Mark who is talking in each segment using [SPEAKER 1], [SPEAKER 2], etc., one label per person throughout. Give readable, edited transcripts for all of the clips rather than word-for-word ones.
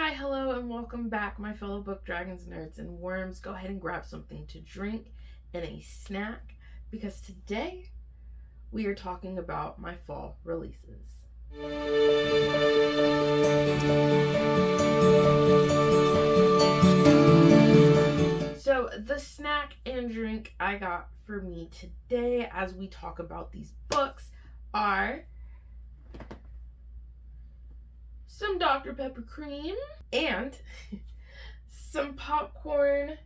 [SPEAKER 1] Hi, hello, and welcome back, my fellow book dragons, nerds, and worms. Go ahead and grab something to drink and a snack, because today we are talking about my fall releases. So, the snack and drink I got for me today as we talk about these books are some Dr. Pepper cream and some popcorn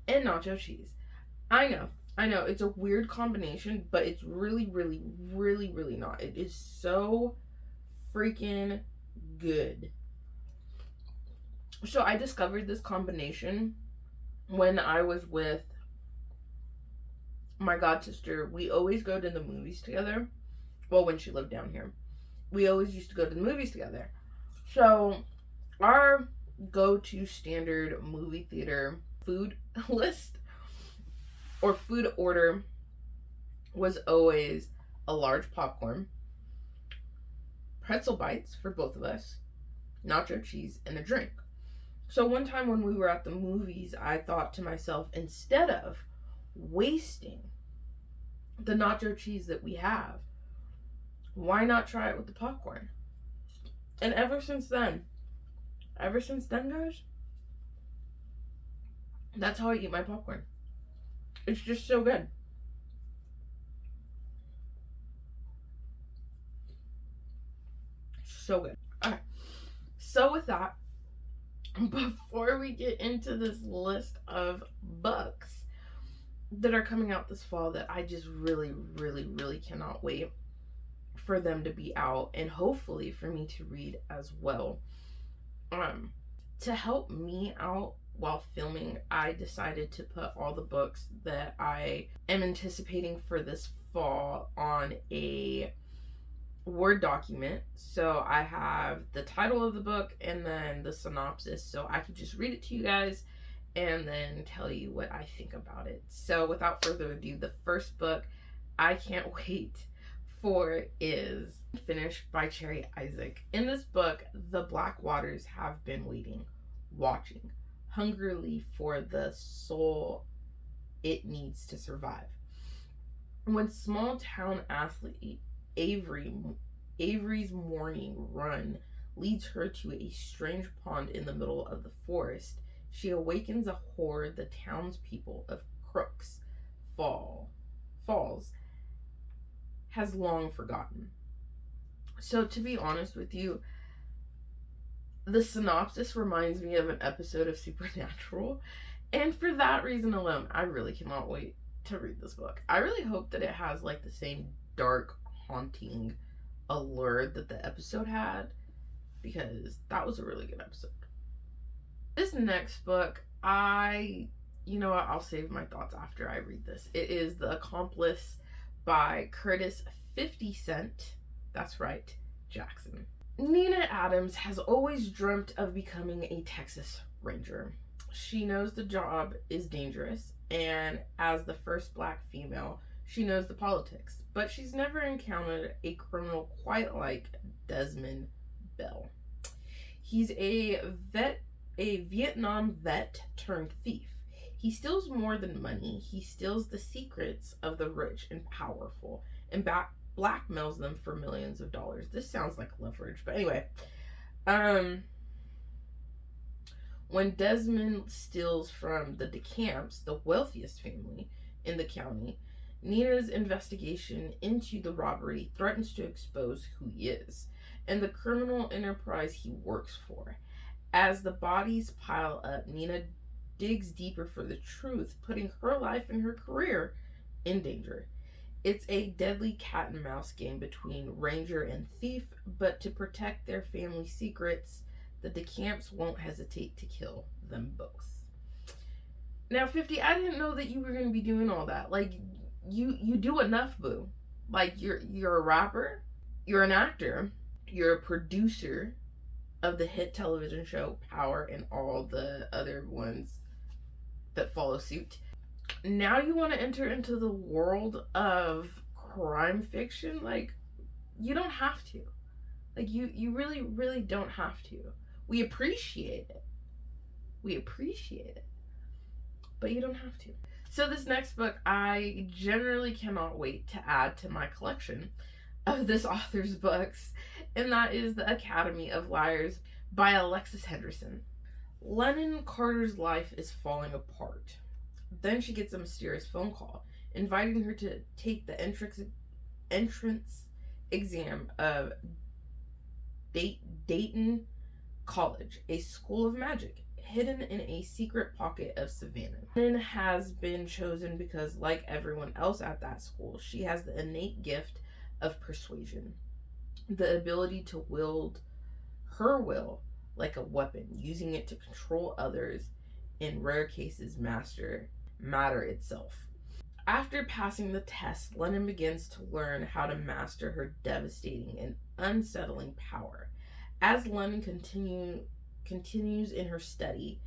[SPEAKER 1] and nacho cheese. I know, it's a weird combination, but it's really not. It is so freaking good. So I discovered this combination when I was with my god sister. We always go to the movies together. Well, when she lived down here, we always used to go to the movies together. So our go-to standard movie theater food list or food order was always a large popcorn, pretzel bites for both of us, nacho cheese, and a drink. So one time when we were at the movies, I thought to myself, instead of wasting the nacho cheese that we have, why not try it with the popcorn? And ever since then, guys, that's how I eat my popcorn. It's just so good. So good. Okay. So with that, before we get into this list of books that are coming out this fall that I just really cannot wait for them to be out, and hopefully for me to read as well. To help me out while filming, I decided to put all the books that I am anticipating for this fall on a Word document. So I have the title of the book and then the synopsis, so I can just read it to you guys and then tell you what I think about it. So without further ado, the first book I can't wait for is Finished by Cherry Isaac. In this book, the Black Waters have been waiting, watching, hungrily for the soul it needs to survive. When small town athlete Avery's morning run leads her to a strange pond in the middle of the forest, she awakens a horde the townspeople of Crooks Falls has long forgotten. So to be honest with you, the synopsis reminds me of an episode of Supernatural, and for that reason alone, I really cannot wait to read this book. I really hope that it has like the same dark, haunting allure that the episode had, because that was a really good episode. This next book, I'll save my thoughts after I read this. It is The Accomplice by Curtis 50 Cent, that's right, Jackson. Nina Adams has always dreamt of becoming a Texas Ranger. She knows the job is dangerous, and as the first Black female, she knows the politics, but she's never encountered a criminal quite like Desmond Bell. He's a Vietnam vet turned thief. He steals more than money. He steals the secrets of the rich and powerful and blackmails them for millions of dollars. This sounds like leverage, but anyway. When Desmond steals from the DeCamps, the wealthiest family in the county, Nina's investigation into the robbery threatens to expose who he is and the criminal enterprise he works for. As the bodies pile up, Nina digs deeper for the truth, putting her life and her career in danger. It's a deadly cat and mouse game between ranger and thief, but to protect their family secrets, the DeCamps won't hesitate to kill them both. Now, 50, I didn't know that you were going to be doing all that. Like, you do enough, boo. Like, you're a rapper, you're an actor, you're a producer of the hit television show Power and all the other ones that follow suit. Now you want to enter into the world of crime fiction? Like, you don't have to. Like, you really, really don't have to. We appreciate it. But you don't have to. So this next book, I generally cannot wait to add to my collection of this author's books, and that is The Academy of Liars by Alexis Henderson. Lennon Carter's life is falling apart. Then she gets a mysterious phone call inviting her to take the entrance exam of Dayton College, a school of magic hidden in a secret pocket of Savannah. Lennon has been chosen because, like everyone else at that school, she has the innate gift of persuasion, the ability to wield her will like a weapon, using it to control others, in rare cases matter itself. After passing the test, Lennon begins to learn how to master her devastating and unsettling power. As Lennon continues in her study,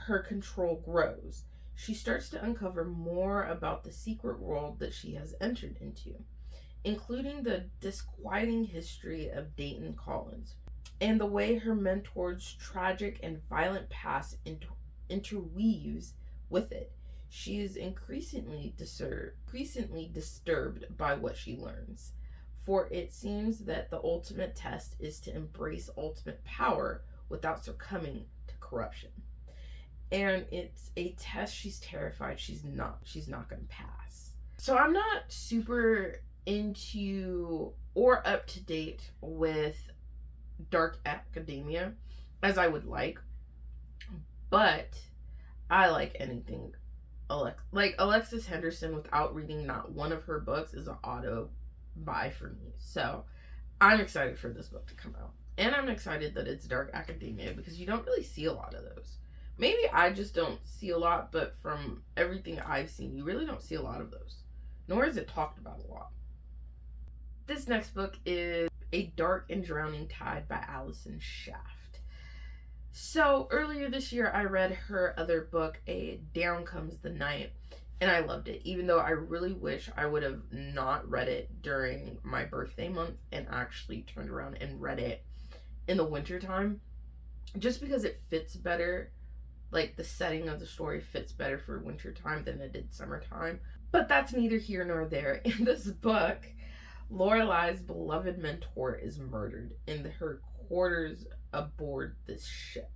[SPEAKER 1] her control grows. She starts to uncover more about the secret world that she has entered into, including the disquieting history of Dayton College and the way her mentor's tragic and violent past interweaves with it. She is increasingly disturbed by what she learns, for it seems that the ultimate test is to embrace ultimate power without succumbing to corruption. And it's a test she's terrified she's not going to pass. So I'm not super into or up to date with dark academia as I would like, but I like anything like Alexis Henderson. Without reading not one of her books is an auto buy for me. So I'm excited for this book to come out, and I'm excited that it's dark academia because you don't really see a lot of those. Maybe I just don't see a lot, but from everything I've seen, you really don't see a lot of those, nor is it talked about a lot. This next book is A Dark and Drowning Tide by Allison Shaft. So earlier this year, I read her other book, A Down Comes the Night, and I loved it, even though I really wish I would have not read it during my birthday month and actually turned around and read it in the wintertime, just because it fits better. Like, the setting of the story fits better for wintertime than it did summertime. But that's neither here nor there. In this book, Lorelai's beloved mentor is murdered in her quarters aboard this ship.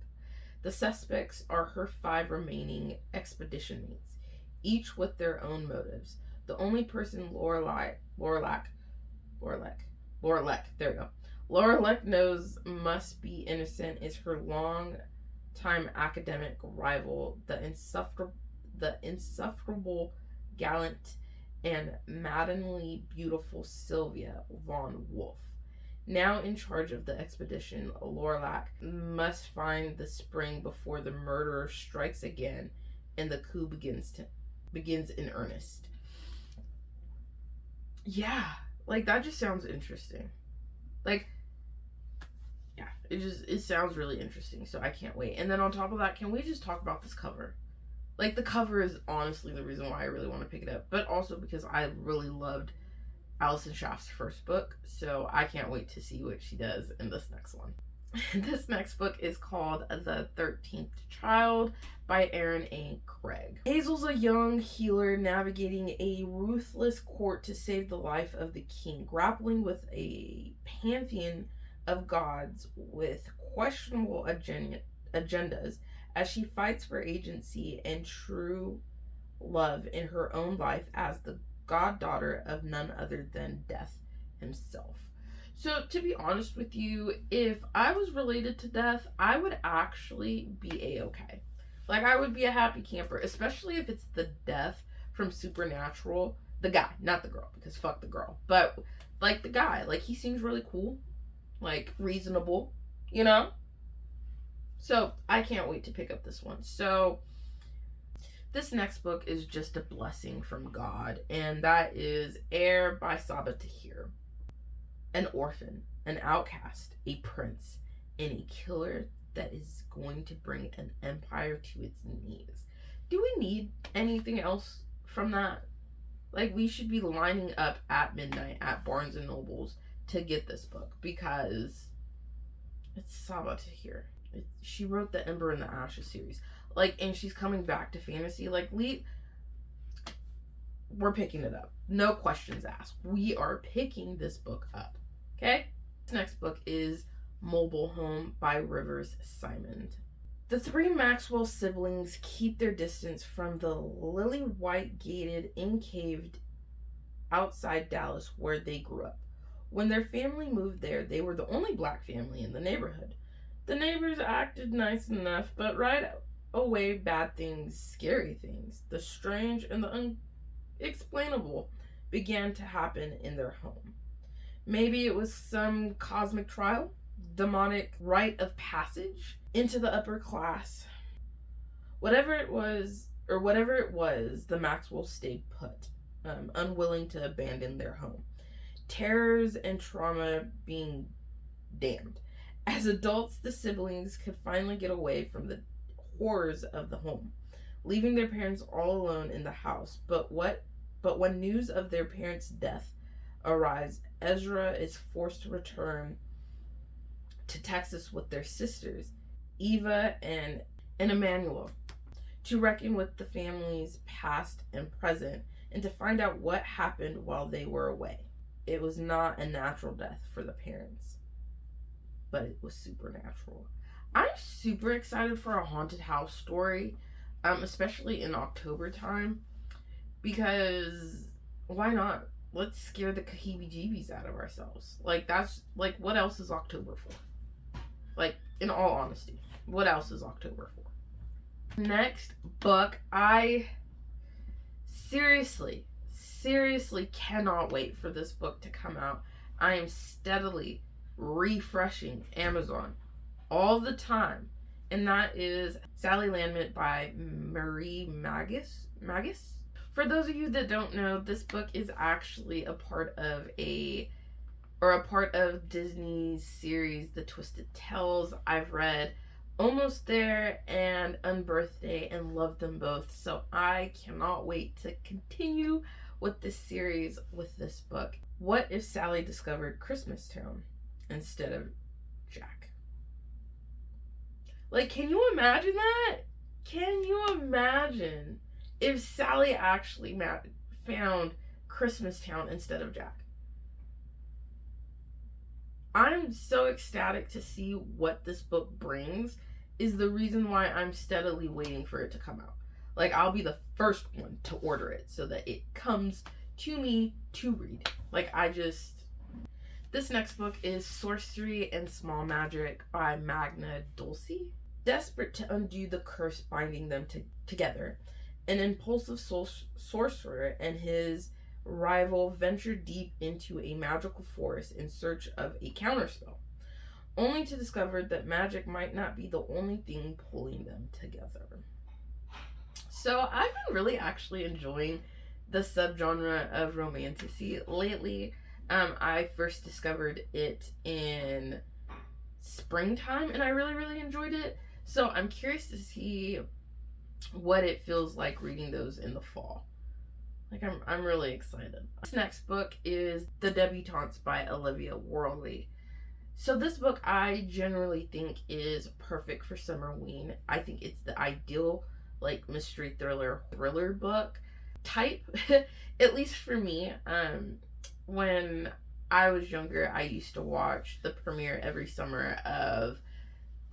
[SPEAKER 1] The suspects are her 5 remaining expedition mates, each with their own motives. The only person Lorelai knows must be innocent is her long-time academic rival, the insufferable, gallant, and maddeningly beautiful Sylvia Von Wolf. Now in charge of the expedition, Lorelai must find the spring before the murderer strikes again and the coup begins in earnest. Yeah, like, that just sounds interesting. Like, yeah, it sounds really interesting, so I can't wait. And then on top of that, can we just talk about this cover? Like, the cover is honestly the reason why I really want to pick it up, but also because I really loved Allison Shaft's first book, so I can't wait to see what she does in this next one. This next book is called The 13th Child by Aaron A. Craig. Hazel's a young healer navigating a ruthless court to save the life of the king, grappling with a pantheon of gods with questionable agendas as she fights for agency and true love in her own life as the goddaughter of none other than Death himself. So, to be honest with you, if I was related to Death, I would actually be a-okay. Like, I would be a happy camper, especially if it's the Death from Supernatural. The guy, not the girl, because fuck the girl. But, like, the guy, like, he seems really cool, like, reasonable, you know? So, I can't wait to pick up this one. So, this next book is just a blessing from God, and that is Air by Saba Tahir. An orphan, an outcast, a prince, and a killer that is going to bring an empire to its knees. Do we need anything else from that? Like, we should be lining up at midnight at Barnes and Nobles to get this book because it's Saba Tahir. She wrote the Ember and the Ashes series. Like, and she's coming back to fantasy. Like, we're picking it up. No questions asked. We are picking this book up. Okay? This next book is Mobile Home by Rivers Simon. The three Maxwell siblings keep their distance from the lily white gated enclaved outside Dallas where they grew up. When their family moved there, they were the only black family in the neighborhood. The neighbors acted nice enough, but right away bad things, scary things, the strange and the unexplainable began to happen in their home. Maybe it was some cosmic trial, demonic rite of passage into the upper class. Whatever it was, the Maxwells stayed put, unwilling to abandon their home. Terrors and trauma being damned. As adults, the siblings could finally get away from the horrors of the home, leaving their parents all alone in the house. But when news of their parents' death arrives, Ezra is forced to return to Texas with their sisters, Eva and Emmanuel, to reckon with the family's past and present and to find out what happened while they were away. It was not a natural death for the parents, but it was supernatural. I'm super excited for a haunted house story, especially in October time, because why not? Let's scare the heebie-jeebies out of ourselves. Like, that's, like, what else is October for? Like, in all honesty, what else is October for? Next book, I seriously cannot wait for this book to come out. I am steadily refreshing Amazon all the time, and that is Sally Landman by Marie Magus. For those of you that don't know, this book is actually a part of Disney's series The Twisted Tales. I've read Almost There and Unbirthday and loved them both, so I cannot wait to continue with this series with this book. What if Sally discovered Christmastown instead of Jack? Like, can you imagine that? Can you imagine if Sally actually found Christmastown instead of Jack? I'm so ecstatic to see what this book brings, is the reason why I'm steadily waiting for it to come out. Like, I'll be the first one to order it so that it comes to me to read. Like, this next book is Sorcery and Small Magic by Magna Dulce. Desperate to undo the curse binding them together, an impulsive sorcerer and his rival venture deep into a magical forest in search of a counterspell, only to discover that magic might not be the only thing pulling them together. So I've been really actually enjoying the subgenre of romantasy lately. I first discovered it in springtime and I really enjoyed it. So I'm curious to see what it feels like reading those in the fall. Like, I'm really excited. This next book is The Debutantes by Olivia Worley. So this book I generally think is perfect for Summerween. I think it's the ideal, like, mystery thriller book type, at least for me. When I was younger, I used to watch the premiere every summer of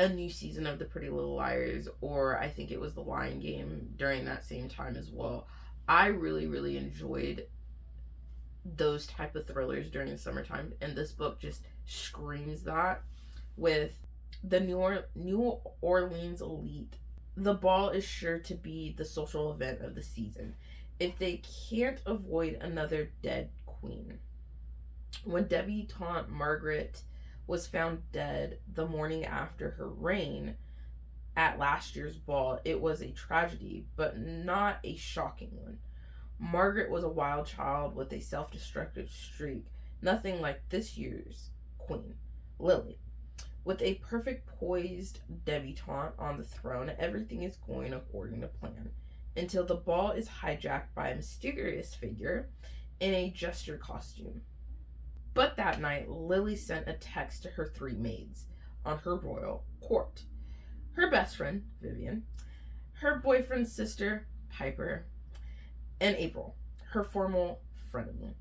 [SPEAKER 1] a new season of The Pretty Little Liars, or I think it was The Lion Game during that same time as well. I really enjoyed those type of thrillers during the summertime, and this book just screams that. With the New Orleans elite, the ball is sure to be the social event of the season if they can't avoid another dead queen. When debutante Margaret was found dead the morning after her reign at last year's ball, it was a tragedy, but not a shocking one. Margaret was a wild child with a self-destructive streak, nothing like this year's queen, Lily. With a perfect poised debutante on the throne, everything is going according to plan, until the ball is hijacked by a mysterious figure in a jester costume. But that night, Lily sent a text to her 3 maids on her royal court. Her best friend, Vivian, her boyfriend's sister, Piper, and April, her formal frenemy,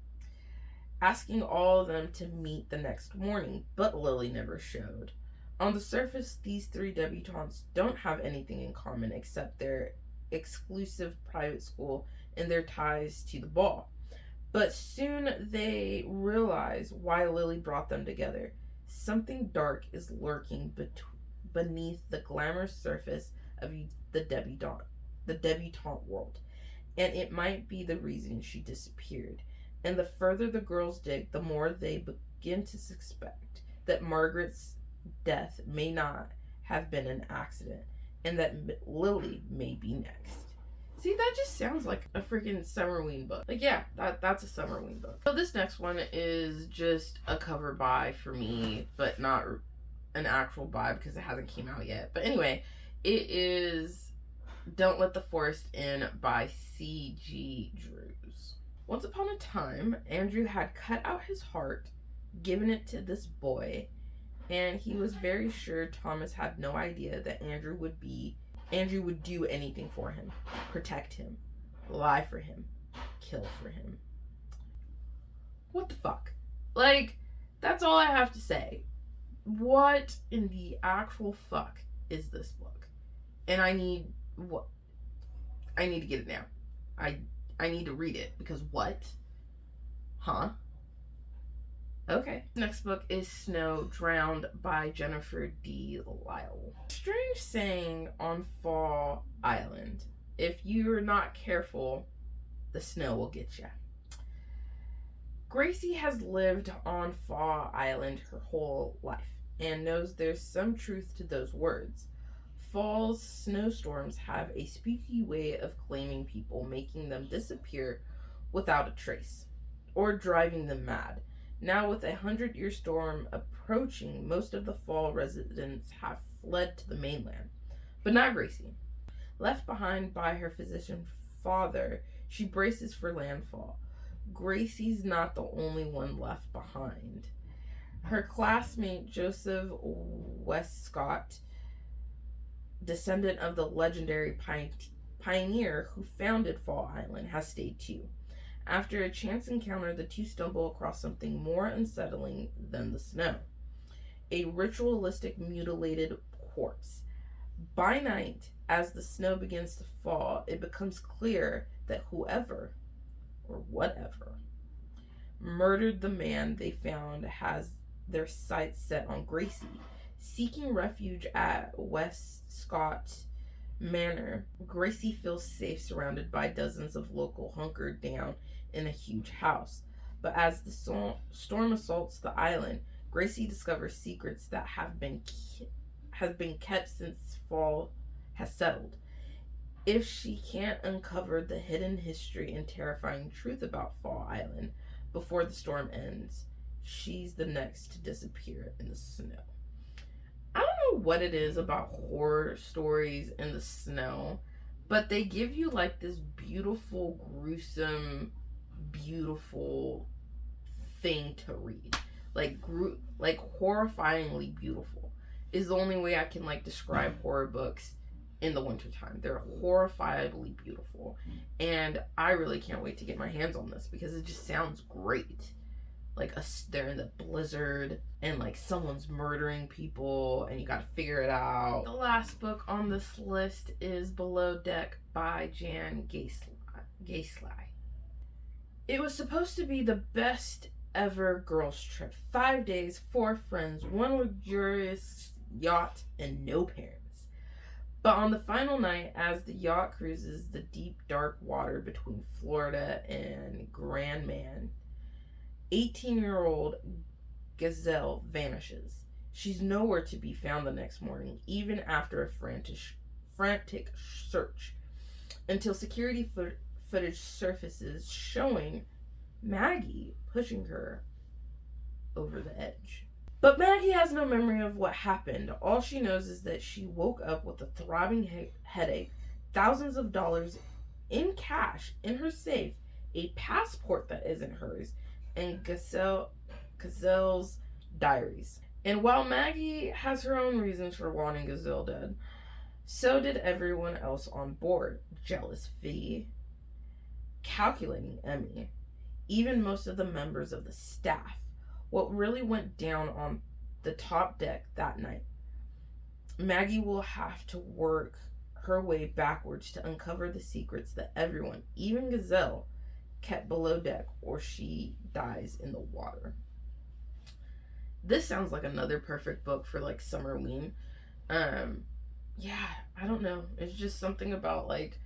[SPEAKER 1] asking all of them to meet the next morning, but Lily never showed. On the surface, these 3 debutantes don't have anything in common except their exclusive private school and their ties to the ball. But soon they realize why Lily brought them together. Something dark is lurking beneath the glamorous surface of the debutante world, and it might be the reason she disappeared. And the further the girls dig, the more they begin to suspect that Margaret's death may not have been an accident, and that Lily may be next. See, that just sounds like a freaking Summerween book. Like, yeah, that's a Summerween book. So this next one is just a cover buy for me, but not an actual buy because it hasn't came out yet. But anyway, it is Don't Let the Forest In by C.G. Drews. Once upon a time, Andrew had cut out his heart, given it to this boy, and he was very sure Thomas had no idea that Andrew would do anything for him, protect him, lie for him, kill for him. What the fuck? Like, that's all I have to say. What in the actual fuck is this book? And I need to get it now. I need to read it because what? Huh? Okay. Next book is Snow Drowned by Jennifer D. Lyle. Strange saying on Fall Island. If you're not careful, the snow will get you. Gracie has lived on Fall Island her whole life and knows there's some truth to those words. Fall's snowstorms have a spooky way of claiming people, making them disappear without a trace, or driving them mad. Now, with a 100-year storm approaching, most of the Fall residents have fled to the mainland. But not Gracie. Left behind by her physician father, she braces for landfall. Gracie's not the only one left behind. Her classmate, Joseph Westcott, descendant of the legendary pioneer who founded Fall Island, has stayed too. After a chance encounter, the two stumble across something more unsettling than the snow. A ritualistic mutilated corpse. By night, as the snow begins to fall, it becomes clear that whoever, or whatever, murdered the man they found has their sights set on Gracie. Seeking refuge at Westcott Manor, Gracie feels safe surrounded by dozens of local hunkered down in a huge house. But as the storm assaults the island, Gracie discovers secrets that have been kept since fall has settled. If she can't uncover the hidden history and terrifying truth about Fall Island before the storm ends, she's the next to disappear in the snow. I don't know what it is about horror stories in the snow, but they give you like this beautiful, gruesome, beautiful thing to read. Like horrifyingly beautiful is the only way I can like describe horror books in the wintertime. They're horrifyingly beautiful, and I really can't wait to get my hands on this because it just sounds great. Like they're in the blizzard and like someone's murdering people and you gotta figure it out. The last book on this list is Below Deck by Jan Gaesly. It was supposed to be the best ever girls trip. 5 days, 4 friends, 1 luxurious yacht, and no parents. But on the final night, as the yacht cruises the deep dark water between Florida and Grand Man, 18-year-old Gazelle vanishes. She's nowhere to be found the next morning, even after a frantic search, until security footage surfaces showing Maggie pushing her over the edge. But Maggie has no memory of what happened. All she knows is that she woke up with a throbbing headache, thousands of dollars in cash in her safe, a passport that isn't hers, and Gazelle Gazelle's diaries. And while Maggie has her own reasons for wanting Gazelle dead, so did everyone else on board. Jealous V, calculating Emmy, even most of the members of the staff. What really went down on the top deck that night. Maggie will have to work her way backwards to uncover the secrets that everyone, even Gazelle, kept below deck, or she dies in the water. This sounds like another perfect book for like Summerween. Yeah, I don't know. It's just something about like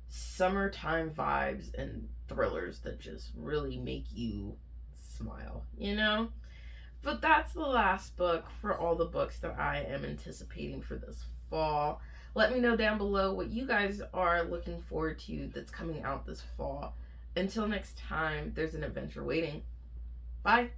[SPEAKER 1] summertime vibes and thrillers that just really make you smile, you know? But that's the last book for all the books that I am anticipating for this fall. Let me know down below what you guys are looking forward to that's coming out this fall. Until next time, there's an adventure waiting. Bye.